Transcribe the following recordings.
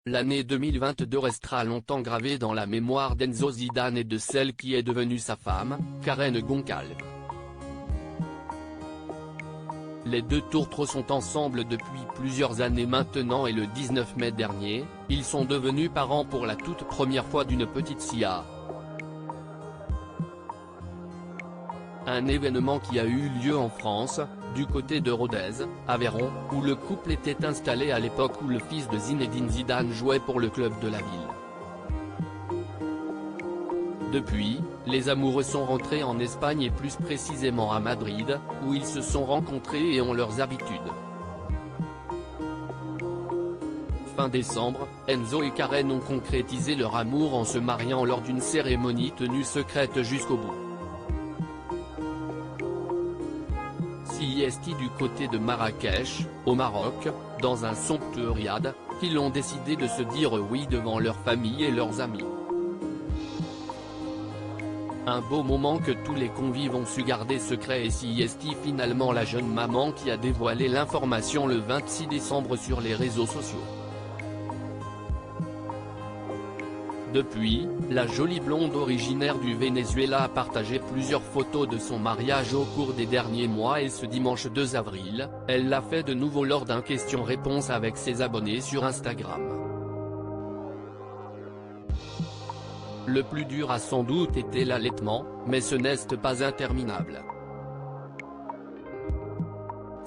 L'année 2022 restera longtemps gravée dans la mémoire d'Enzo Zidane et de celle qui est devenue sa femme, Karen Goncalves. Les deux tourtereaux sont ensemble depuis plusieurs années maintenant et le 19 mai dernier, ils sont devenus parents pour la toute première fois d'une petite Sia. Un événement qui a eu lieu en France, du côté de Rodez, Aveyron, où le couple était installé à l'époque où le fils de Zinedine Zidane jouait pour le club de la ville. Depuis, les amoureux sont rentrés en Espagne et plus précisément à Madrid, où ils se sont rencontrés et ont leurs habitudes. Fin décembre, Enzo et Karen ont concrétisé leur amour en se mariant lors d'une cérémonie tenue secrète jusqu'au bout. CIST du côté de Marrakech, au Maroc, dans un somptueux riad, qu'ils ont décidé de se dire oui devant leur famille et leurs amis. Un beau moment que tous les convives ont su garder secret et CIST finalement la jeune maman qui a dévoilé l'information le 26 décembre sur les réseaux sociaux. Depuis, la jolie blonde originaire du Venezuela a partagé plusieurs photos de son mariage au cours des derniers mois et ce dimanche 2 avril, elle l'a fait de nouveau lors d'un question-réponse avec ses abonnés sur Instagram. Le plus dur a sans doute été l'allaitement, mais ce n'est pas interminable.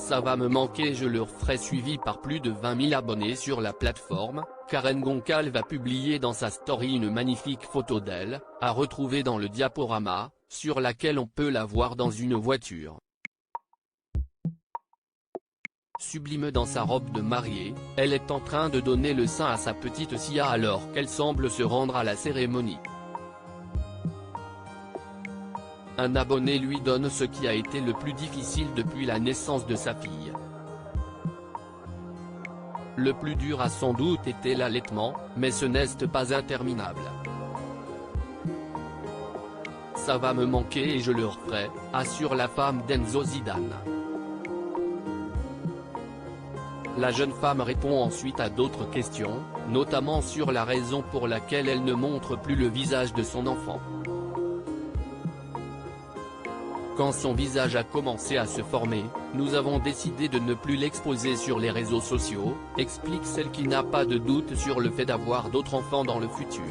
Ça va me manquer, je le referai, suivi par plus de 20 000 abonnés sur la plateforme. Karen Goncalves a publié dans sa story une magnifique photo d'elle, à retrouver dans le diaporama, sur laquelle on peut la voir dans une voiture. Sublime dans sa robe de mariée, elle est en train de donner le sein à sa petite Sia alors qu'elle semble se rendre à la cérémonie. Un abonné lui donne ce qui a été le plus difficile depuis la naissance de sa fille. Le plus dur a sans doute été l'allaitement, mais ce n'est pas interminable. Ça va me manquer et je le referai, assure la femme d'Enzo Zidane. La jeune femme répond ensuite à d'autres questions, notamment sur la raison pour laquelle elle ne montre plus le visage de son enfant. Quand son visage a commencé à se former, nous avons décidé de ne plus l'exposer sur les réseaux sociaux, explique celle qui n'a pas de doute sur le fait d'avoir d'autres enfants dans le futur.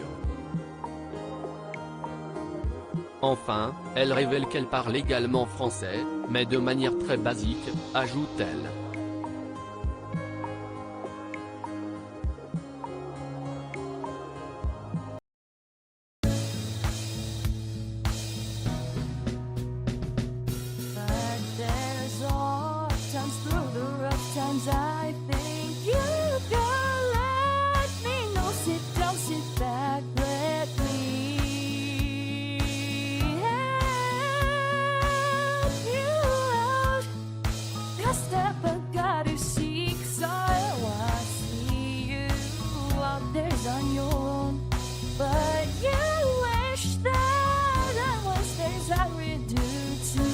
Enfin, elle révèle qu'elle parle également français, mais de manière très basique, ajoute-t-elle. I think you can let me know. Sit down, sit back, let me help you out. Just step I gotta seek, so I see you out there's on your own. But you wish that I was theirs, I would do too.